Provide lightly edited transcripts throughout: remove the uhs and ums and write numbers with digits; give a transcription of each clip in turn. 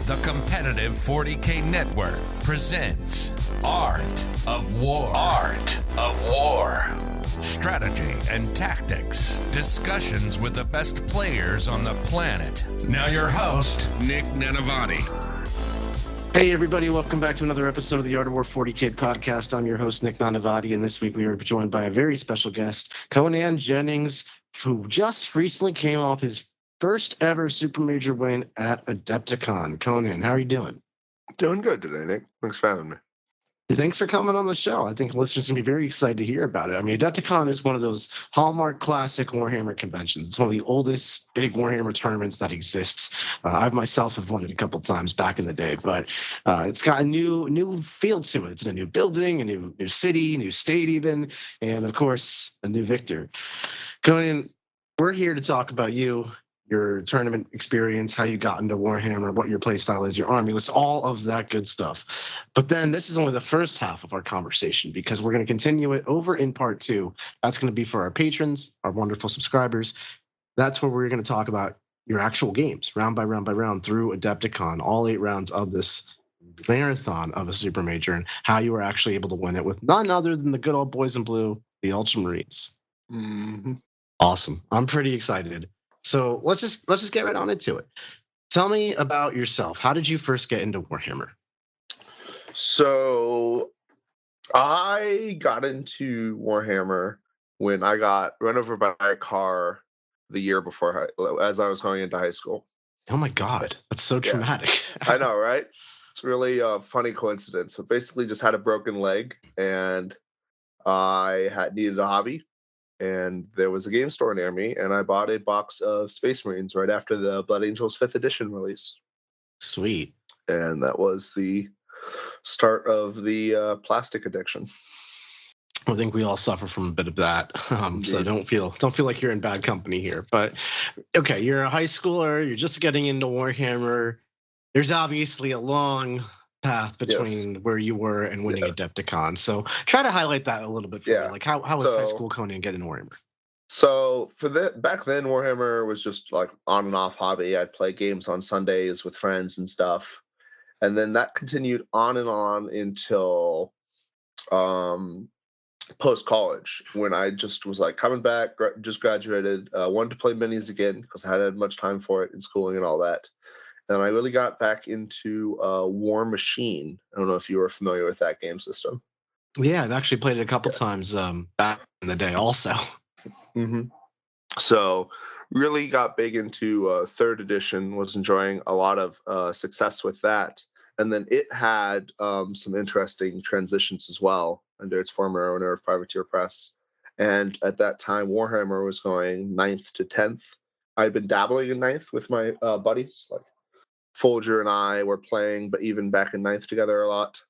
The competitive 40K network presents Art of War. Art of War. Strategy and tactics. Discussions with the best players on the planet. Now your host, Nick Nanavati. Hey everybody, welcome back to another episode of the Art of War 40K podcast. I'm your host, Nick Nanavati, and this week we are joined by a very special guest, Conan Jennings, who just recently came off his first ever super major win at Adepticon. Conan, how are you doing? Doing good today, Nick. Thanks for having me. Thanks for coming on the show. I think listeners are going to be very excited to hear about it. I mean, Adepticon is one of those hallmark classic Warhammer conventions. It's one of the oldest big Warhammer tournaments that exists. I myself have won it a couple times back in the day, but it's got a new feel to it. It's in a new building, a new city, new state even, and of course, a new victor. Conan, we're here to talk about you, your tournament experience, how you got into Warhammer, what your playstyle is, your army list, all of that good stuff. But then this is only the first half of our conversation because we're going to continue it over in part two. That's going to be for our patrons, our wonderful subscribers. That's where we're going to talk about your actual games, round by round by round through Adepticon, all 8 rounds of this marathon of a super major, and how you were actually able to win it with none other than the good old boys in blue, the Ultramarines. Mm-hmm. Awesome. I'm pretty excited. So let's just get right on into it. Tell me about yourself. How did you first get into Warhammer? So I got into Warhammer when I got run over by a car the year before, as I was going into high school. Oh my God, that's so traumatic. I know, right? It's really a funny coincidence. So basically just had a broken leg and I needed a hobby. And there was a game store near me, and I bought a box of Space Marines right after the Blood Angels 5th edition release. Sweet. And that was the start of the plastic addiction. I think we all suffer from a bit of that, so don't feel like you're in bad company here. But okay, you're a high schooler. You're just getting into Warhammer. There's obviously a long path between where you were and winning Adepticon. So try to highlight that a little bit for me. Like how was high school Conan getting Warhammer? So back then Warhammer was just like on and off hobby. I'd play games on Sundays with friends and stuff. And then that continued on and on until post college, when I just was like coming back, just graduated, wanted to play minis again because I hadn't had much time for it in schooling and all that. And I really got back into War Machine. I don't know if you were familiar with that game system. Yeah, I've actually played it a couple times back in the day also. Mm-hmm. So really got big into 3rd edition, was enjoying a lot of success with that. And then it had some interesting transitions as well under its former owner of Privateer Press. And at that time, Warhammer was going 9th to 10th. I'd been dabbling in 9th with my buddies, like Folger and I were playing, but even back in 9th together a lot.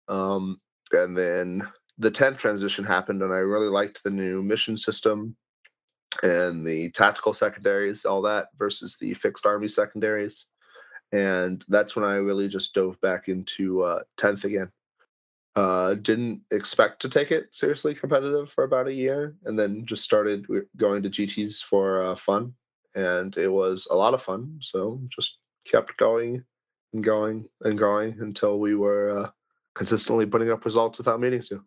And then the 10th transition happened, and I really liked the new mission system and the tactical secondaries, all that, versus the fixed army secondaries. And that's when I really just dove back into 10th again. Didn't expect to take it seriously competitive for about a year, and then just started going to GTs for fun. And it was a lot of fun, so just kept going and going and going until we were consistently putting up results without meaning to.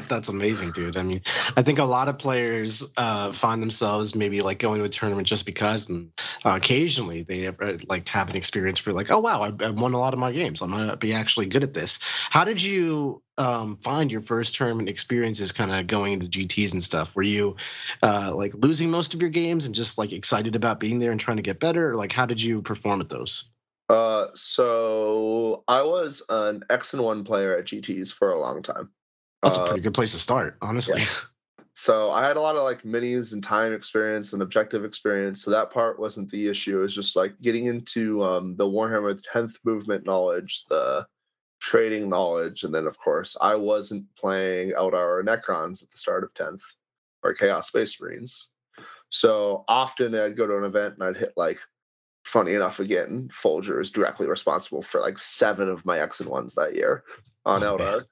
That's amazing, dude. I mean, I think a lot of players find themselves maybe like going to a tournament just because, and occasionally they like have an experience where like, oh wow, I won a lot of my games. I'm gonna be actually good at this. How did you find your first tournament experiences, kind of going into GTs and stuff? Were you like losing most of your games and just like excited about being there and trying to get better? Or like, how did you perform at those? So I was an X and 1 player at GTs for a long time. That's a pretty good place to start, honestly. Yeah. So I had a lot of like minis and time experience and objective experience. So that part wasn't the issue. It was just like getting into the Warhammer 10th movement knowledge, the trading knowledge. And then, of course, I wasn't playing Eldar or Necrons at the start of 10th or Chaos Space Marines. So often I'd go to an event and I'd hit like, funny enough, again, Folger is directly responsible for like 7 of my X and 1s that year on Eldar.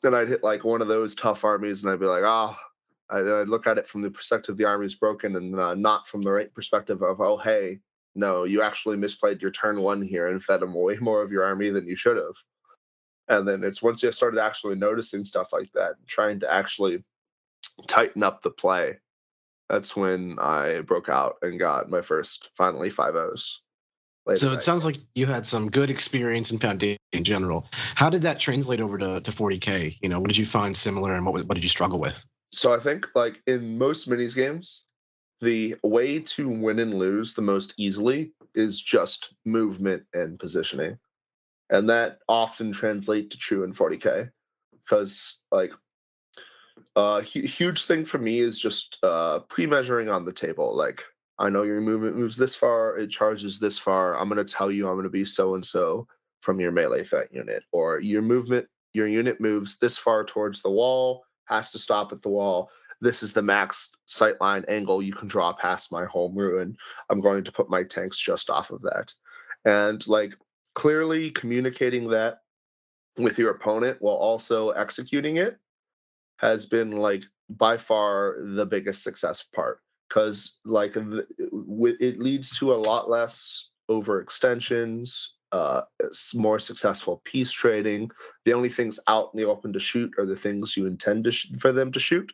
Then I'd hit like one of those tough armies and I'd be like, I'd look at it from the perspective the army's broken and not from the right perspective of, oh, hey, no, you actually misplayed your turn 1 here and fed them way more of your army than you should have. And then it's once you started actually noticing stuff like that, trying to actually tighten up the play, that's when I broke out and got my first, finally, 5-0s. So it sounds like you had some good experience in Foundation in general. How did that translate over to 40K? What did you find similar, and what did you struggle with? So I think, like, in most minis games, the way to win and lose the most easily is just movement and positioning. And that often translates to true in 40K. Because, like, a huge thing for me is just pre-measuring on the table. Like, I know your movement moves this far, it charges this far. I'm going to tell you I'm going to be so-and-so from your melee threat unit. Or your unit moves this far towards the wall, has to stop at the wall. This is the max sightline angle you can draw past my home ruin. I'm going to put my tanks just off of that. And, like, clearly communicating that with your opponent while also executing it has been, like, by far the biggest success part. Because, like, it leads to a lot less overextensions, more successful piece trading. The only things out in the open to shoot are the things you intend for them to shoot.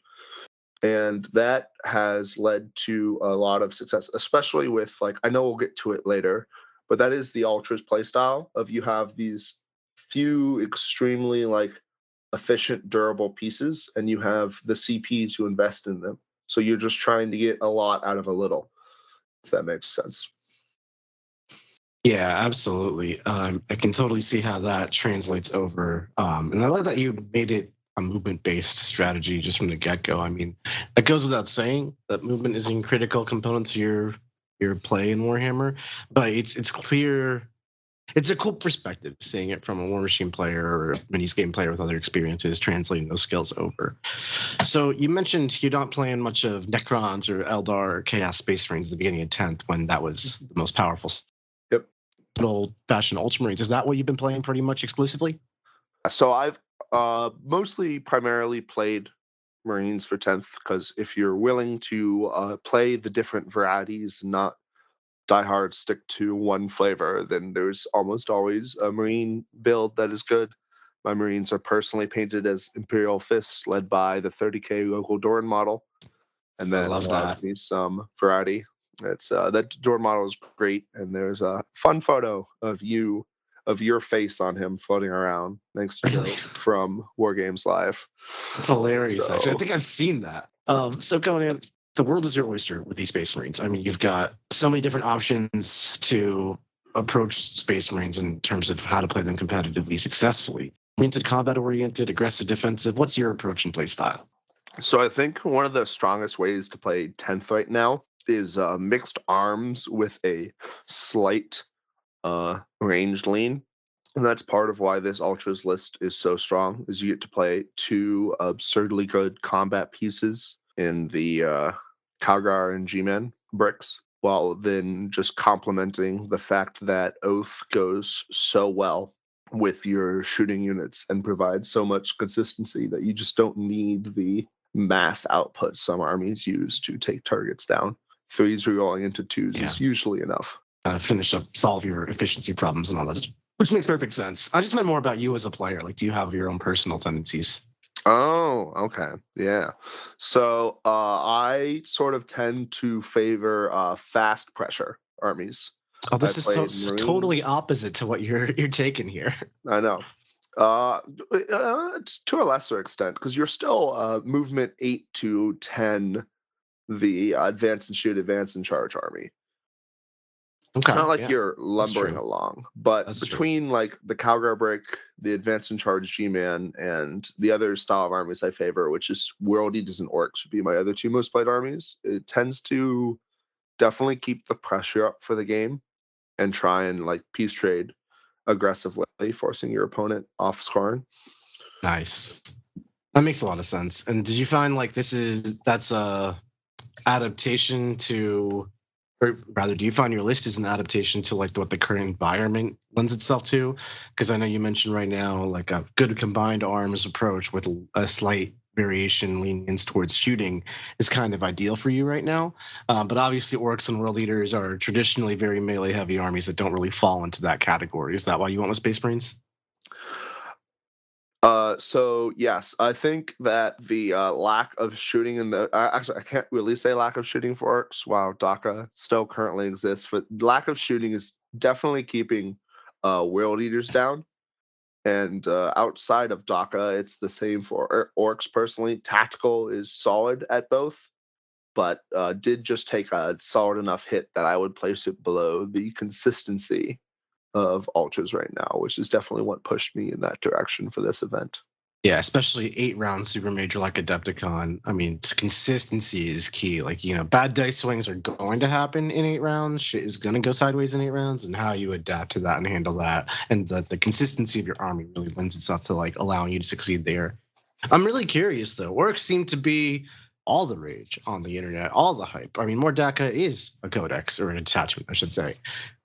And that has led to a lot of success, especially with, like, I know we'll get to it later, but that is the Ultras playstyle of you have these few extremely, like, efficient, durable pieces, and you have the CP to invest in them. So you're just trying to get a lot out of a little, if that makes sense. Yeah, absolutely. I can totally see how that translates over. And I like that you made it a movement-based strategy just from the get-go. I mean, it goes without saying that movement is a critical component to your play in Warhammer, but it's clear. It's a cool perspective seeing it from a War Machine player or a minis game player with other experiences, translating those skills over. So you mentioned you're not playing much of Necrons or Eldar or Chaos Space Marines at the beginning of 10th when that was the most powerful. Yep. Old-fashioned Ultramarines. Is that what you've been playing pretty much exclusively? So I've mostly primarily played Marines for 10th, because if you're willing to play the different varieties and not diehard stick to one flavor, then there's almost always a Marine build that is good. My Marines are personally painted as Imperial Fists, led by the 30K local Doran model, and then allows me some variety. It's that Doran model is great, and there's a fun photo of your face on him floating around, thanks to Joe from War Games Live. It's hilarious, actually. I think I've seen that. So Conan, the world is your oyster with these Space Marines. I mean, you've got so many different options to approach Space Marines in terms of how to play them competitively successfully. Oriented, combat-oriented, aggressive, defensive. What's your approach and play style? So I think one of the strongest ways to play 10th right now is mixed arms with a slight ranged lean. And that's part of why this Ultras list is so strong, is you get to play 2 absurdly good combat pieces in the Calgar and G-Men bricks, while then just complementing the fact that Oath goes so well with your shooting units and provides so much consistency that you just don't need the mass output some armies use to take targets down. 3s rolling into 2s is usually enough. Finish up, solve your efficiency problems and all that stuff, which makes perfect sense. I just meant more about you as a player. Like, do you have your own personal tendencies? Oh, okay. Yeah. So I sort of tend to favor fast pressure armies. Oh, this is totally opposite to what you're taking here. I know. To a lesser extent, because you're still movement 8 to 10, the advance and shoot, advance and charge army. Okay, it's not like you're lumbering along, but between like the Calgar Break, the Advance and Charge G-Man, and the other style of armies I favor, which is World Eaters and Orcs, would be my other 2 most played armies. It tends to definitely keep the pressure up for the game and try and like piece trade aggressively, forcing your opponent off scoring. Nice. That makes a lot of sense. And did you find like that's a adaptation to, or rather, do you find your list is an adaptation to like what the current environment lends itself to? Because I know you mentioned right now like a good combined arms approach with a slight variation leans towards shooting is kind of ideal for you right now. But obviously, orcs and world eaters are traditionally very melee heavy armies that don't really fall into that category. Is that why you went with Space Marines? So yes, I think that the lack of shooting in the actually I can't really say lack of shooting for orcs while DACA still currently exists, but lack of shooting is definitely keeping world eaters down. And outside of DACA, it's the same for orcs personally. Tactical is solid at both, but did just take a solid enough hit that I would place it below the consistency of ultras right now, which is definitely what pushed me in that direction for this event. Yeah, especially 8-round super major like Adepticon. I mean, consistency is key. Like, bad dice swings are going to happen in 8 rounds. Shit is going to go sideways in 8 rounds, and how you adapt to that and handle that. And the consistency of your army really lends itself to like allowing you to succeed there. I'm really curious though. Orcs seem to be all the rage on the internet, all the hype. I mean, Mordaka is a codex or an attachment, I should say.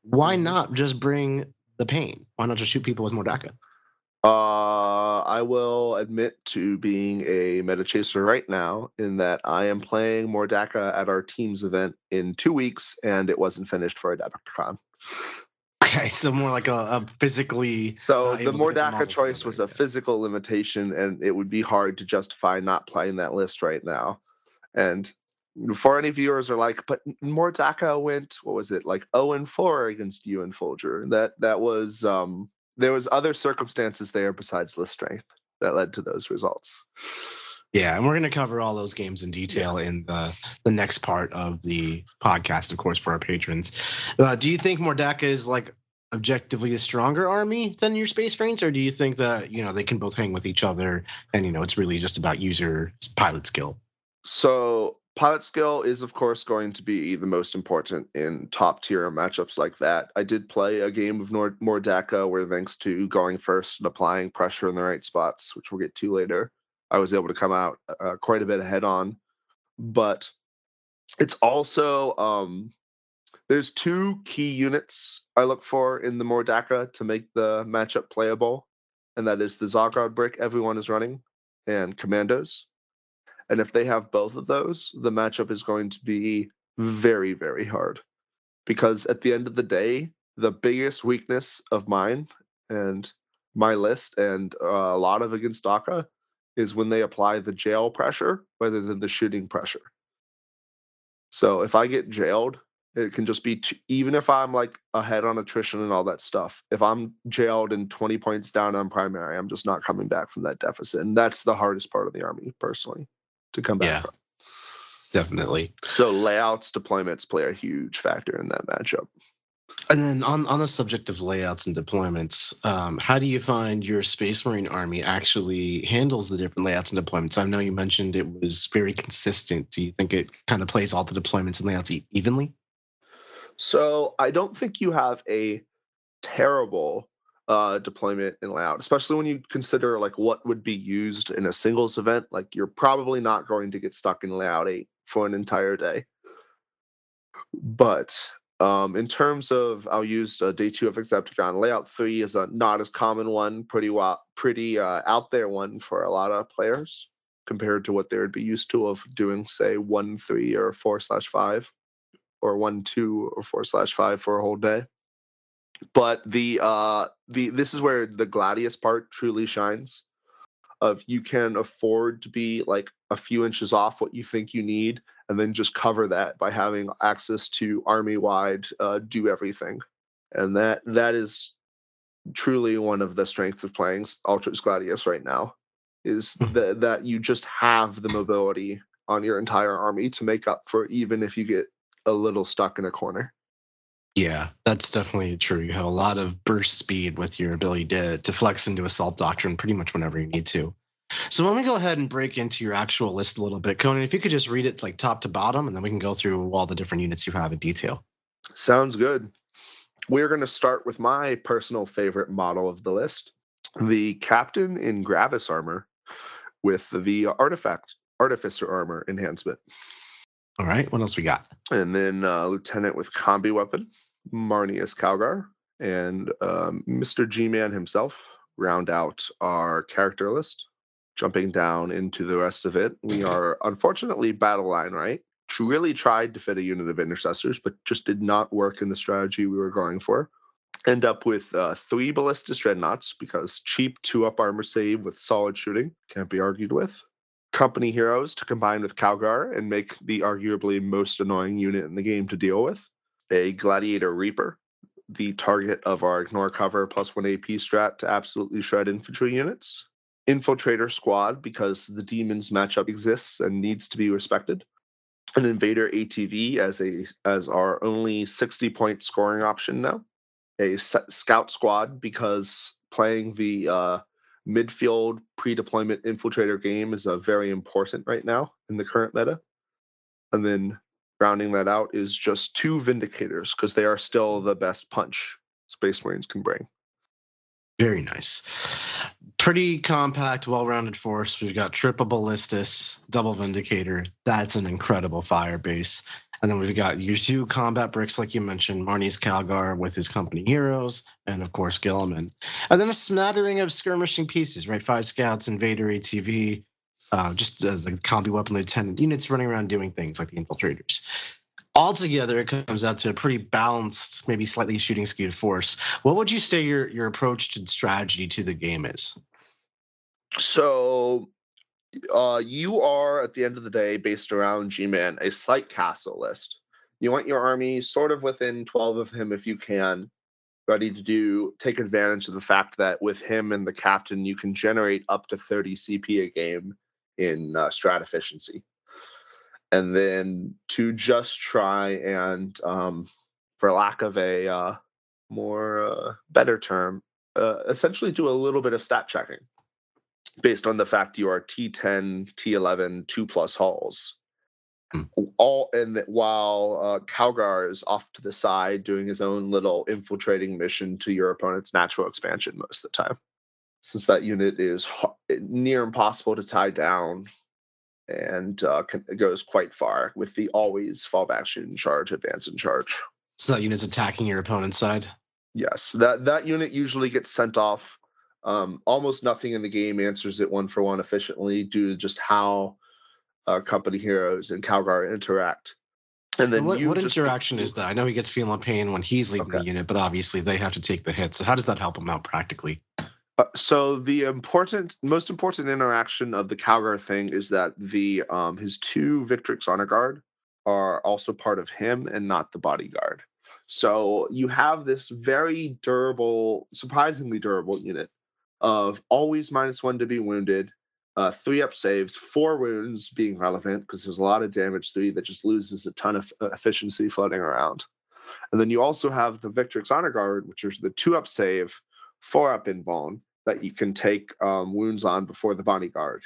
Why not just bring the pain? Why not just shoot people with Mordaka? I will admit to being a meta chaser right now in that I am playing Mordaka at our team's event in 2 weeks, and it wasn't finished for Adepticon. Okay, so more like a physically. So the Mordaka choice was a physical limitation, and it would be hard to justify not playing that list right now. And for any viewers are like, but Mordaka went, what was it, like 0-4 against you and Folger. That was there was other circumstances there besides list strength that led to those results. Yeah, and we're going to cover all those games in detail in the next part of the podcast, of course, for our patrons. Do you think Mordaka is like objectively a stronger army than your Space Marines, or do you think that they can both hang with each other and it's really just about user pilot skill? So pilot skill is, of course, going to be the most important in top-tier matchups like that. I did play a game of Mordaka where, thanks to going first and applying pressure in the right spots, which we'll get to later, I was able to come out quite a bit ahead on. But it's also, there's 2 key units I look for in the Mordaka to make the matchup playable, and that is the Zogrod brick everyone is running and commandos. And if they have both of those, the matchup is going to be very, very hard. Because at the end of the day, the biggest weakness of mine and my list and a lot of against DACA is when they apply the jail pressure rather than the shooting pressure. So if I get jailed, it can just be, even if I'm like ahead on attrition and all that stuff, if I'm jailed and 20 points down on primary, I'm just not coming back from that deficit. And that's the hardest part of the army, personally, to come back from. Definitely. So layouts, deployments play a huge factor in that matchup. And then on the subject of layouts and deployments, how do you find your Space Marine army actually handles the different layouts and deployments? I know you mentioned it was very consistent. Do you think it kind of plays all the deployments and layouts evenly? So I don't think you have a terrible deployment and layout, especially when you consider like what would be used in a singles event. Like, you're probably not going to get stuck in layout 8 for an entire day. But in terms of, I'll use day 2 of Adepticon. Layout 3 is a not as common one, pretty out there one for a lot of players compared to what they would be used to of doing, say, 1-3 or 4/5, or 1-2 or 4/5 for a whole day. But this is where the Gladius part truly shines. Of you can afford to be like a few inches off what you think you need, and then just cover that by having access to army-wide do everything. And that is truly one of the strengths of playing Ultras Gladius right now, is that you just have the mobility on your entire army to make up for even if you get a little stuck in a corner. Yeah, that's definitely true. You have a lot of burst speed with your ability to flex into Assault Doctrine pretty much whenever you need to. So when we go ahead and break into your actual list a little bit, Conan, if you could just read it like top to bottom, and then we can go through all the different units you have in detail. Sounds good. We're going to start with my personal favorite model of the list, the Captain in Gravis armor with the Artificer armor enhancement. All right, what else we got? And then Lieutenant with Combi Weapon, Marnius Calgar, and Mr. G-Man himself round out our character list. jumping down into the rest of it, we are unfortunately battle line right. Really tried to fit a unit of intercessors, but just did not work in the strategy we were going for. End up with 3 Ballistus Dreadnoughts, because cheap 2-up armor save with solid shooting can't be argued with. Company Heroes to combine with Calgar and make the arguably most annoying unit in the game to deal with. A Gladiator Reaper, the target of our Ignore Cover +1 AP strat to absolutely shred infantry units. Infiltrator Squad, because the Demons matchup exists and needs to be respected. An Invader ATV as our only 60-point scoring option now. A Scout Squad, because playing the midfield pre-deployment infiltrator game is very important right now in the current meta. And then rounding that out is just 2 Vindicators, because they are still the best punch Space Marines can bring. Very nice. Pretty compact, well-rounded force. We've got triple Ballistus, double Vindicator. That's an incredible fire base. And then we've got your 2 combat bricks, like you mentioned, Marnie's Calgar with his company heroes, and of course Gilliman. And then a smattering of skirmishing pieces, right? 5 scouts, Invader ATV, just the combi weapon lieutenant units running around doing things like the infiltrators. Altogether, it comes out to a pretty balanced, maybe slightly shooting skewed force. What would you say your approach to strategy to the game is? So you are, at the end of the day, based around G-Man, a slight castle list. You want your army sort of within 12 of him if you can, ready to take advantage of the fact that with him and the captain, you can generate up to 30 CP a game in strat efficiency. And then to just try and, for lack of a more better term, essentially do a little bit of stat checking based on the fact you are T10, T11, 2+ hulls. All and while Calgar is off to the side doing his own little infiltrating mission to your opponent's natural expansion most of the time, since that unit is near impossible to tie down and it goes quite far with the always fallback shoot and charge, advance and charge. So that unit's attacking your opponent's side? Yes, that unit usually gets sent off. Almost nothing in the game answers it 1-for-1 efficiently due to just how company heroes and Calgar interact. And then what interaction is that? I know he gets feeling pain when he's leading the unit, but obviously they have to take the hit. So how does that help him out practically? So the most important interaction of the Calgar thing is that the his 2 Victrix Honor Guard are also part of him and not the bodyguard. So you have this very durable, surprisingly durable unit of always -1 to be wounded, 3-up saves, 4 wounds being relevant because there's a lot of damage 3 that just loses a ton of efficiency floating around. And then you also have the Victrix Honor Guard, which is the 2-up save, 4-up invuln that you can take wounds on before the bodyguard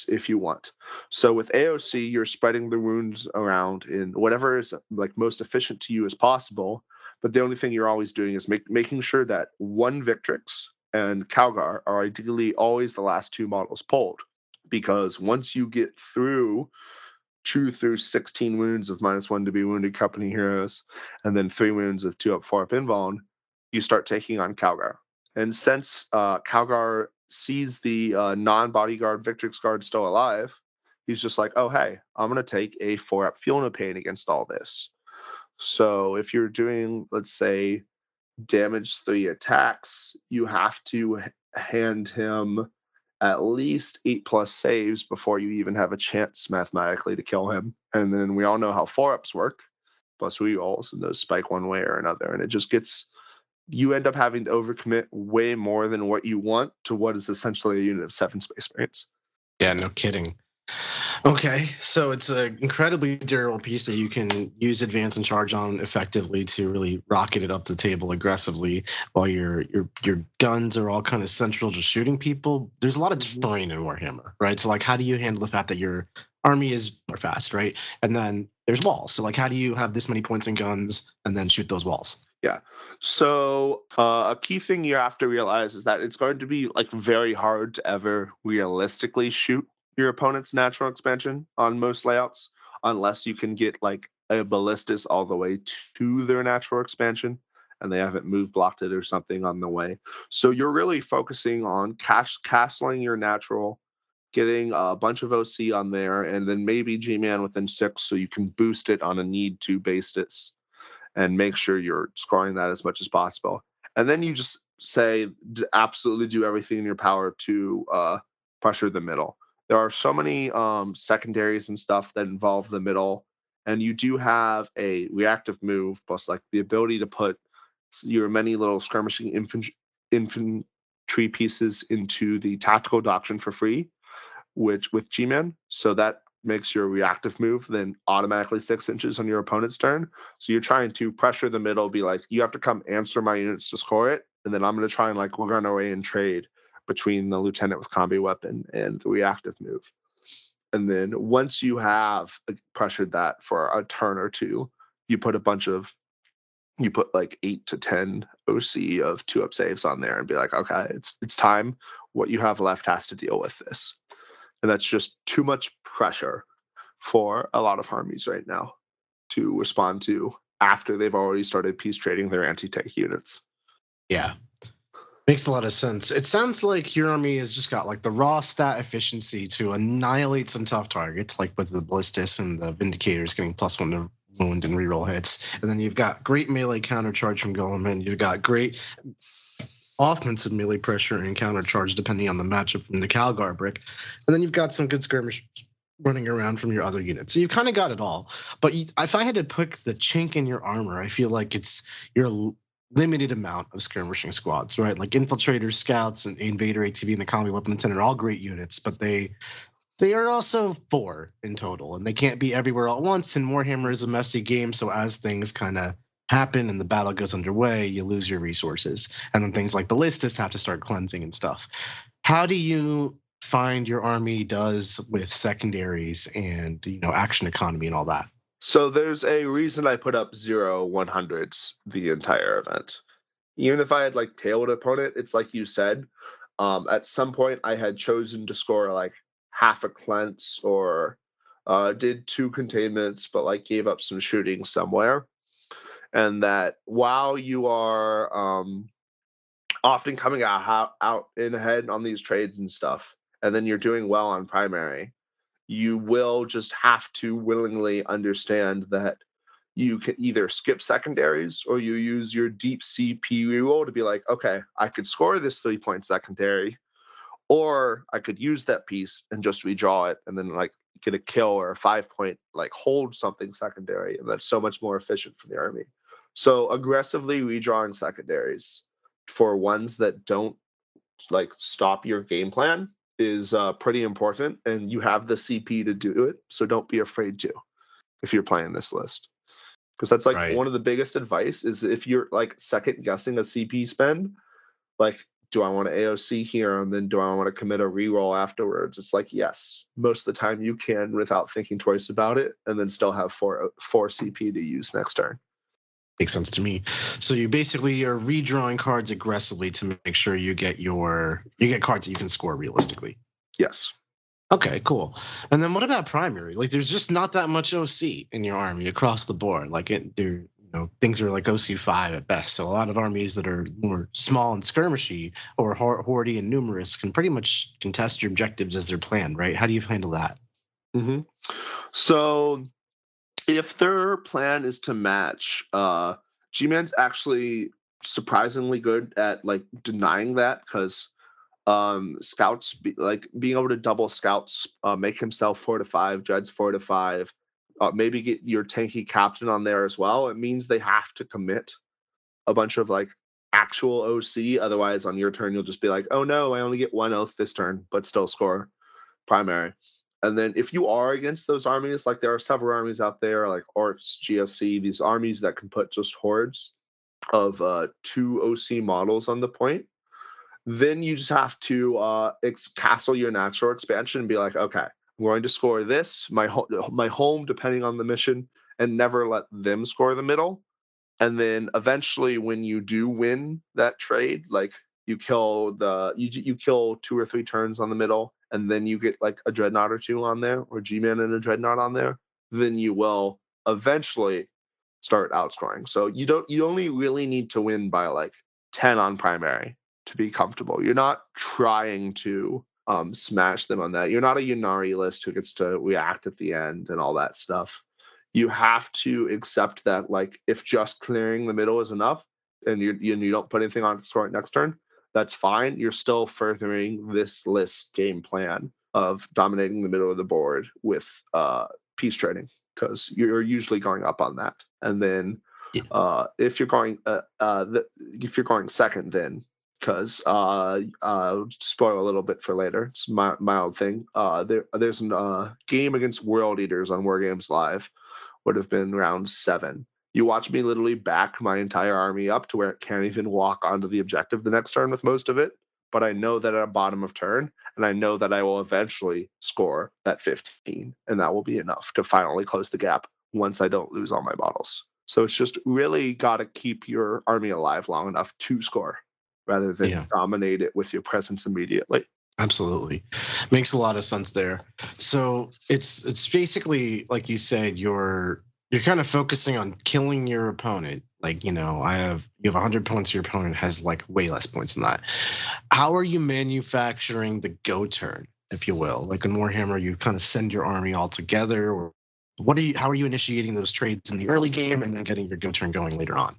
if you want. So with AOC, you're spreading the wounds around in whatever is like most efficient to you as possible. But the only thing you're always doing is making sure that 1 Victrix and Calgar are ideally always the last 2 models pulled. Because once you get through 16 wounds of -1 to be wounded company heroes, and then 3 wounds of 2-up, 4-up invuln, you start taking on Calgar. And since Calgar sees the non-bodyguard Victrix guard still alive, he's just like, oh, hey, I'm going to take a 4-up Feel No Pain against all this. So if you're doing, let's say, damage 3 attacks, you have to hand him at least 8+ saves before you even have a chance mathematically to kill him. And then we all know how 4-ups work, plus rerolls, and those spike one way or another. And it just gets... you end up having to overcommit way more than what you want to what is essentially a unit of 7 Space Marines. Yeah, no kidding. Okay, so it's an incredibly durable piece that you can use advance and charge on effectively to really rocket it up the table aggressively while your guns are all kind of central to shooting people. There's a lot of terrain in Warhammer, right? So like, how do you handle the fact that your army is more fast, right? And then there's walls. So like, how do you have this many points in guns and then shoot those walls? Yeah. So a key thing you have to realize is that it's going to be like very hard to ever realistically shoot your opponent's natural expansion on most layouts, unless you can get like a ballistas all the way to their natural expansion and they haven't move blocked it or something on the way. So you're really focusing on castling your natural getting a bunch of OC on there, and then maybe G-Man within 6, so you can boost it on a need-to basis and make sure you're scoring that as much as possible. And then you just say absolutely do everything in your power to pressure the middle. There are so many secondaries and stuff that involve the middle, and you do have a reactive move plus like the ability to put your many little skirmishing infantry pieces into the tactical doctrine for free, which with G-Man. So that makes your reactive move then automatically 6 inches on your opponent's turn. So you're trying to pressure the middle, be like, you have to come answer my units to score it, and then I'm going to try and like run away and trade between the lieutenant with combi weapon and the reactive move. And then once you have pressured that for a turn or two, you put like 8 to 10 OC of 2-up saves on there and be like, okay, it's time. What you have left has to deal with this. And that's just too much pressure for a lot of armies right now to respond to after they've already started peace trading their anti-tank units. Yeah. Makes a lot of sense. It sounds like your army has just got like the raw stat efficiency to annihilate some tough targets, like with the Ballistus and the Vindicators getting +1 to wound and reroll hits. And then you've got great melee countercharge from Goleman. You've got great offensive melee pressure and countercharge depending on the matchup from the Calgar brick. And then you've got some good skirmish running around from your other units. So you've kind of got it all. But if I had to pick the chink in your armor, I feel like it's your limited amount of skirmishing squads, right? Like Infiltrators, Scouts, and Invader ATV and the Combi Weapon Lieutenant are all great units, but they are also 4 in total, and they can't be everywhere all at once. And Warhammer is a messy game, so as things kind of happen and the battle goes underway, you lose your resources. And then things like Ballistas have to start cleansing and stuff. How do you find your army does with secondaries and, action economy and all that? So there's a reason I put up 0 100s the entire event. Even if I had like tailed opponent, it's like you said, at some point I had chosen to score like half a cleanse or did 2 containments, but like gave up some shooting somewhere. And that while you are often coming out in ahead on these trades and stuff, and then you're doing well on primary, you will just have to willingly understand that you can either skip secondaries or you use your deep CP reroll to be like, okay, I could score this 3-point secondary, or I could use that piece and just redraw it and then like get a kill or a 5-point like hold something secondary, and that's so much more efficient for the army. So aggressively redrawing secondaries for ones that don't like stop your game plan is pretty important, and you have the CP to do it, so don't be afraid to if you're playing this list. Because that's like one of the biggest advice is if you're like second guessing a CP spend, like, do I want to AOC here and then do I want to commit a reroll afterwards? It's like, yes, most of the time you can without thinking twice about it, and then still have 4 CP to use next turn. Makes sense to me. So you basically are redrawing cards aggressively to make sure you get cards that you can score realistically. Yes. Okay, cool. And then what about primary? Like, there's just not that much OC in your army across the board. Like, things are like OC5 at best. So a lot of armies that are more small and skirmishy or hoardy and numerous can pretty much contest your objectives as they're planned, right? How do you handle that? Mm-hmm. So if their plan is to match, G-Man's actually surprisingly good at like denying that, because scouts being able to double scouts, make himself 4 to 5, Dreads 4 to 5, maybe get your tanky captain on there as well. It means they have to commit a bunch of like actual OC. Otherwise, on your turn, you'll just be like, oh no, I only get 1 oath this turn, but still score primary. And then if you are against those armies, like there are several armies out there, like Orcs, GSC, these armies that can put just hordes of 2 OC models on the point, then you just have to castle your natural expansion and be like, okay, I'm going to score this, my home, depending on the mission, and never let them score the middle. And then eventually when you do win that trade, like you kill 2 or 3 turns on the middle, and then you get like a Dreadnought or 2 on there, or G-Man and a Dreadnought on there, then you will eventually start outscoring. So you only really need to win by like 10 on primary to be comfortable. You're not trying to smash them on that. You're not a Yunari list who gets to react at the end and all that stuff. You have to accept that, like, if just clearing the middle is enough and you don't put anything on score next turn, that's fine. You're still furthering this list game plan of dominating the middle of the board with peace trading, because you're usually going up on that. And then if you're going second, then because spoil a little bit for later, it's my old thing. There's a game against World Eaters on War Games Live, would have been round 7. You watch me literally back my entire army up to where it can't even walk onto the objective the next turn with most of it. But I know that at a bottom of turn, and I know that I will eventually score that 15, and that will be enough to finally close the gap once I don't lose all my bottles. So it's just really got to keep your army alive long enough to score, rather than dominate it with your presence immediately. Absolutely. Makes a lot of sense there. So it's basically, like you said, you're kind of focusing on killing your opponent. Like, you have 100 points, your opponent has like way less points than that. How are you manufacturing the go turn, if you will? Like in Warhammer, you kind of send your army all together, or how are you initiating those trades in the early game and then getting your go turn going later on?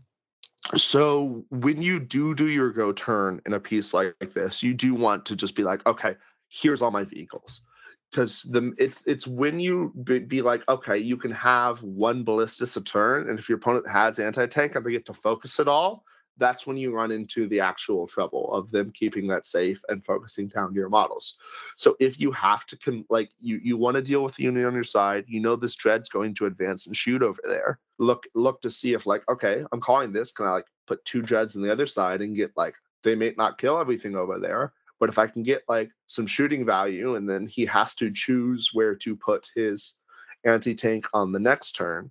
So when you do your go turn in a piece like this, you do want to just be like, okay, here's all my vehicles. Because it's when you be like, okay, you can have one ballistas a turn, and if your opponent has anti-tank and they get to focus it all, that's when you run into the actual trouble of them keeping that safe and focusing down your models. So if you have to you want to deal with the unit on your side, this dread's going to advance and shoot over there. Look to see if, like, okay, I'm calling this. Can I like put 2 dreads on the other side and get, like, they may not kill everything over there, but if I can get like some shooting value, and then he has to choose where to put his anti-tank on the next turn,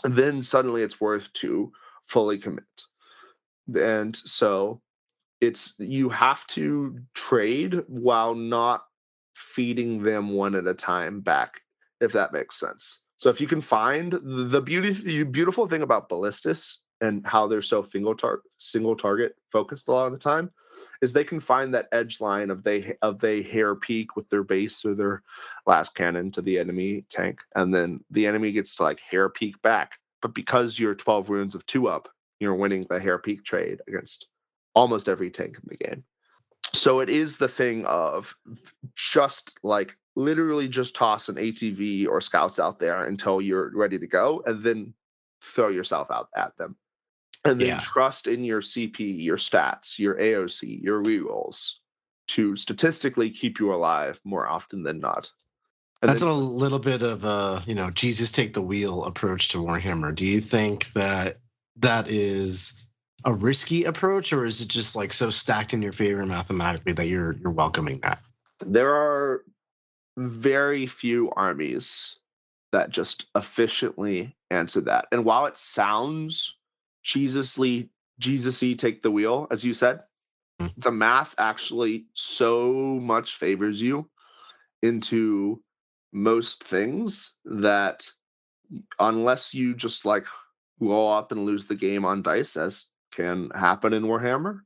then suddenly it's worth to fully commit. And so you have to trade while not feeding them one at a time back, if that makes sense. So if you can find the beautiful thing about ballistas and how they're so single target focused a lot of the time, is they can find that edge line of they hair peak with their base or their last cannon to the enemy tank, and then the enemy gets to like hair peak back. But because you're 12 runes of 2 up, you're winning the hair peak trade against almost every tank in the game. So it is the thing of just like literally just toss an ATV or scouts out there until you're ready to go, and then throw yourself out at them. And then trust in your CP, your stats, your AOC, your rerolls to statistically keep you alive more often than not. And that's a little bit of a, Jesus take the wheel approach to Warhammer. Do you think that is a risky approach, or is it just like so stacked in your favor mathematically that you're welcoming that? There are very few armies that just efficiently answer that. And while it sounds Jesus-y take the wheel, as you said, the math actually so much favors you into most things that unless you just like roll up and lose the game on dice, as can happen in Warhammer,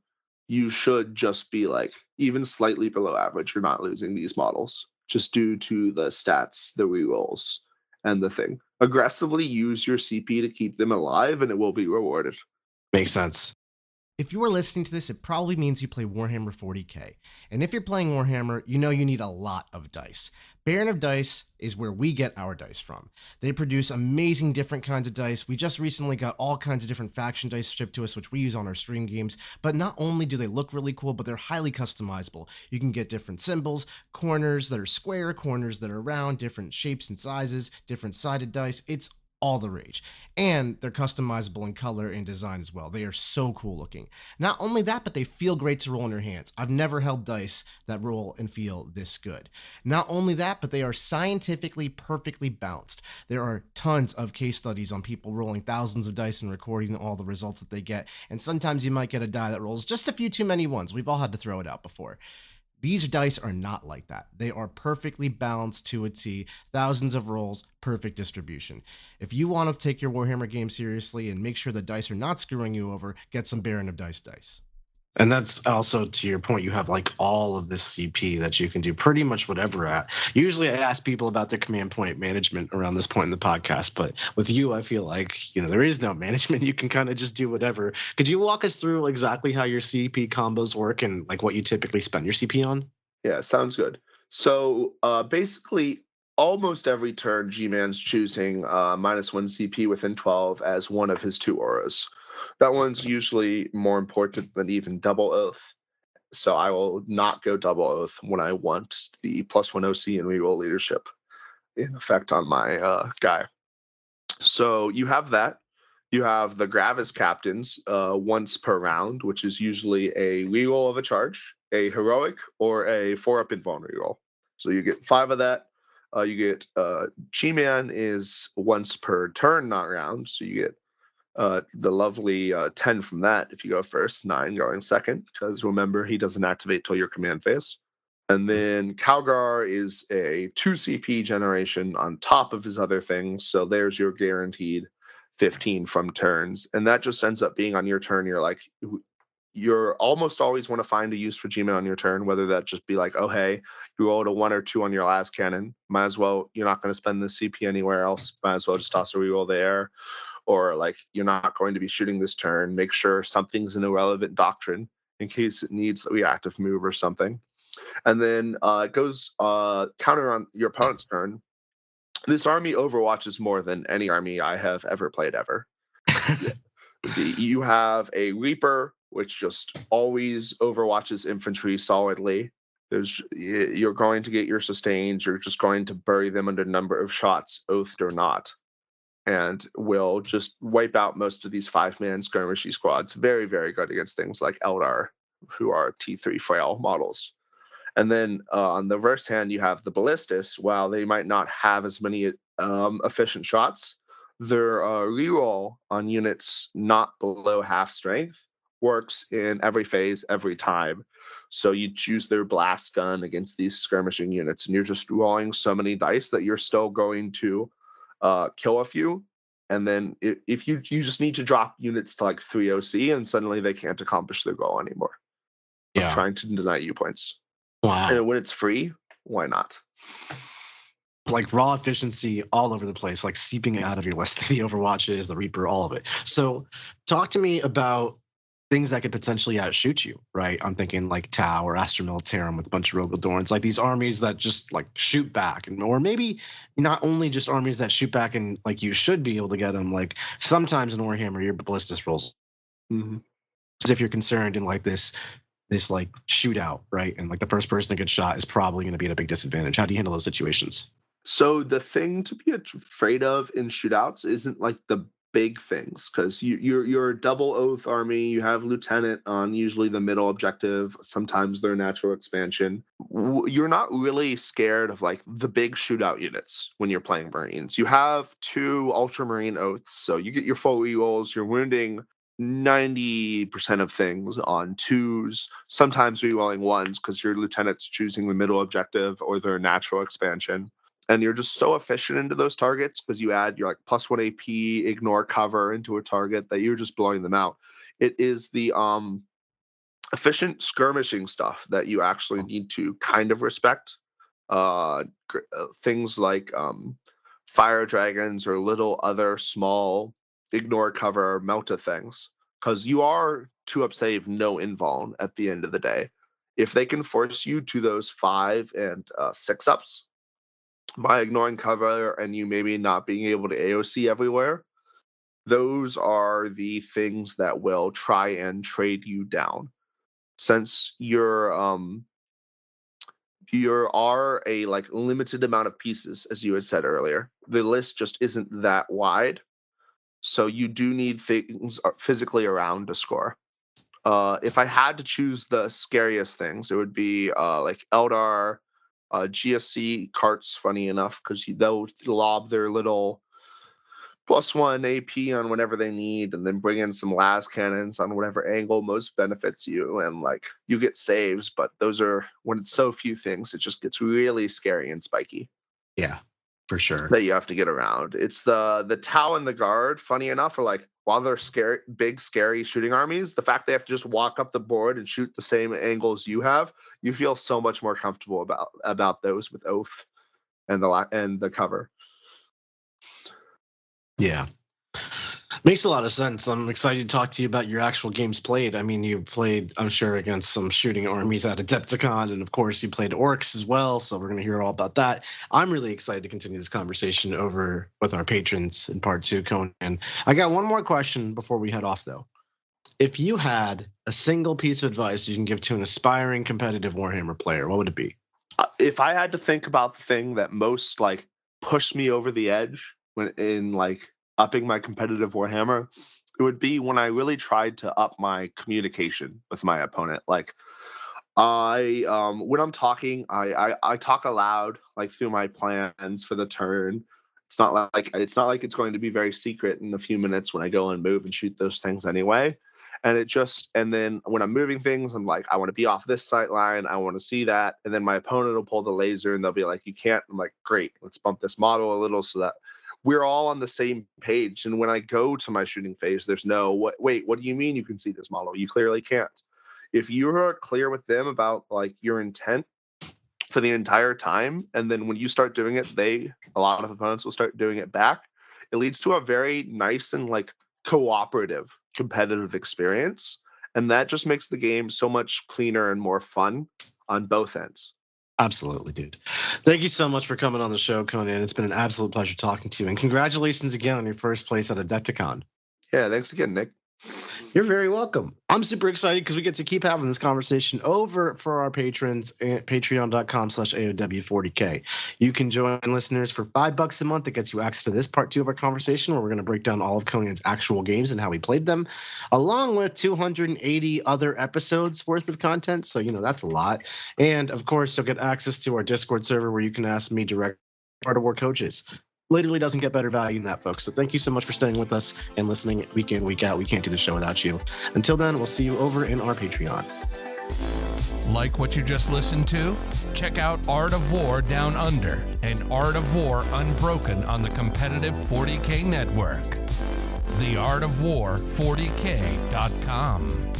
you should just be like even slightly below average. You're not losing these models just due to the stats, the rerolls, and the thing. Aggressively use your CP to keep them alive, and it will be rewarded. Makes sense. If you are listening to this, it probably means you play Warhammer 40k. And if you're playing Warhammer, you know you need a lot of dice. Baron of Dice is where we get our dice from. They produce amazing different kinds of dice. We just recently got all kinds of different faction dice shipped to us, which we use on our stream games. But not only do they look really cool, but they're highly customizable. You can get different symbols, corners that are square, corners that are round, different shapes and sizes, different sided dice. It's all the rage. And they're customizable in color and design as well. They are so cool looking. Not only that, but they feel great to roll in your hands. I've never held dice that roll and feel this good. Not only that, but they are scientifically perfectly balanced. There are tons of case studies on people rolling thousands of dice and recording all the results that they get. And sometimes you might get a die that rolls just a few too many ones. We've all had to throw it out before. These dice are not like that. They are perfectly balanced to a T, thousands of rolls, perfect distribution. If you want to take your Warhammer game seriously and make sure the dice are not screwing you over, get some Baron of Dice dice. And that's also to your point, you have like all of this CP that you can do pretty much whatever at. Usually I ask people about their command point management around this point in the podcast, but with you, I feel like, there is no management. You can kind of just do whatever. Could you walk us through exactly how your CP combos work and like what you typically spend your CP on? Yeah, sounds good. So basically, almost every turn, G-Man's choosing -1 CP within 12 as one of his 2 auras. That one's usually more important than even double oath. So I will not go double oath when I want the +1 OC and reroll leadership in effect on my guy. So you have that. You have the Gravis captains once per round, which is usually a reroll of a charge, a heroic, or a 4-up invuln reroll. So you get 5 of that. You get G-Man is once per turn, not round. So you get the lovely 10 from that if you go first, 9 going second, because remember, he doesn't activate till your command phase. And then Calgar is a 2 CP generation on top of his other things. So there's your guaranteed 15 from turns. And that just ends up being on your turn. You're almost always want to find a use for G-Man on your turn, whether that just be like, oh, hey, you rolled a 1 or 2 on your last cannon. Might as well, you're not going to spend the CP anywhere else. Might as well just toss a reroll there. Or like, you're not going to be shooting this turn. Make sure something's an irrelevant doctrine in case it needs a reactive move or something. And then it goes counter on your opponent's turn. This army overwatches more than any army I have ever played ever. You have a Reaper, which just always overwatches infantry solidly. You're going to get your sustains. You're just going to bury them under number of shots, oathed or not, and will just wipe out most of these 5-man skirmishy squads. Very, very good against things like Eldar, who are T3 frail models. And then on the reverse hand, you have the Ballistas. While they might not have as many efficient shots, their reroll on units not below half strength works in every phase, every time. So you choose their blast gun against these skirmishing units, and you're just rolling so many dice that you're still going to kill a few. And then if you just need to drop units to like 3 OC, and suddenly they can't accomplish their goal anymore. Yeah. Trying to deny you points. Wow. And when it's free, why not? Like raw efficiency all over the place, like seeping out of your list, the Overwatches, the Reaper, all of it. So talk to me about things that could potentially outshoot you, right? I'm thinking like Tau or Astra Militarum with a bunch of Rogaldorns, like these armies that just like shoot back, or maybe not only just armies that shoot back and like you should be able to get them. Like sometimes in Warhammer, your ballistas rolls, as if you're concerned in like this like shootout, right? And like the first person to get shot is probably going to be at a big disadvantage. How do you handle those situations? So the thing to be afraid of in shootouts isn't like the big things, because you're a double oath army. You have lieutenant on usually the middle objective. Sometimes they're natural expansion. You're not really scared of like the big shootout units when you're playing Marines. You have 2 Ultramarine oaths, so you get your full rerolls. You're wounding 90% of things on 2s, sometimes rerolling 1s because your lieutenant's choosing the middle objective or their natural expansion. And you're just so efficient into those targets because you add your like +1 AP, ignore cover into a target that you're just blowing them out. It is the efficient skirmishing stuff that you actually need to kind of respect. Things like fire dragons or little other small ignore cover melta things, because you are 2-up save, no invuln at the end of the day. If they can force you to those 5 and 6-ups by ignoring cover and you maybe not being able to AOC everywhere, those are the things that will try and trade you down. Since you are a like limited amount of pieces, as you had said earlier, the list just isn't that wide. So you do need things physically around to score. If I had to choose the scariest things, it would be like Eldar, GSC carts, funny enough, because they'll lob their little +1 AP on whatever they need, and then bring in some las cannons on whatever angle most benefits you, and like you get saves. But those are, when it's so few things, it just gets really scary and spiky. Yeah, for sure. That you have to get around. It's the Tau and the Guard, funny enough, are like while they're scary, big, scary shooting armies, the fact they have to just walk up the board and shoot the same angles you have, you feel so much more comfortable about those with Oath and the cover. Yeah. Makes a lot of sense. I'm excited to talk to you about your actual games played. I mean, you played, I'm sure, against some shooting armies at Adepticon, and of course, you played orcs as well. So we're going to hear all about that. I'm really excited to continue this conversation over with our patrons in part 2, Conan. I got one more question before we head off, though. If you had a single piece of advice you can give to an aspiring competitive Warhammer player, what would it be? If I had to think about the thing that most like pushed me over the edge when in like upping my competitive Warhammer, it would be when I really tried to up my communication with my opponent. Like when I'm talking, I talk aloud, like through my plans for the turn. It's not like it's going to be very secret in a few minutes when I go and move and shoot those things anyway. And then when I'm moving things, I'm like, I want to be off this sight line. I want to see that. And then my opponent will pull the laser and they'll be like, you can't. I'm like, great, let's bump this model a little so that we're all on the same page. And when I go to my shooting phase, there's no, wait, what do you mean you can see this model? You clearly can't. If you're clear with them about like your intent for the entire time, and then when you start doing it, a lot of opponents will start doing it back. It leads to a very nice and like cooperative competitive experience. And that just makes the game so much cleaner and more fun on both ends. Absolutely, dude. Thank you so much for coming on the show, Conan. It's been an absolute pleasure talking to you. And congratulations again on your first place at Adepticon. Yeah, thanks again, Nick. You're very welcome. I'm super excited because we get to keep having this conversation over for our patrons at patreon.com/AOW40K. You can join listeners for $5 a month. That gets you access to this part 2 of our conversation, where we're going to break down all of Conan's actual games and how he played them, along with 280 other episodes worth of content. So, that's a lot. And of course, you'll get access to our Discord server where you can ask me direct Art of War coaches. Literally doesn't get better value than that, folks. So thank you so much for staying with us and listening week in, week out. We can't do the show without you. Until then, we'll see you over in our Patreon. Like what you just listened to? Check out Art of War Down Under and Art of War Unbroken on the competitive 40K network. theartofwar40k.com.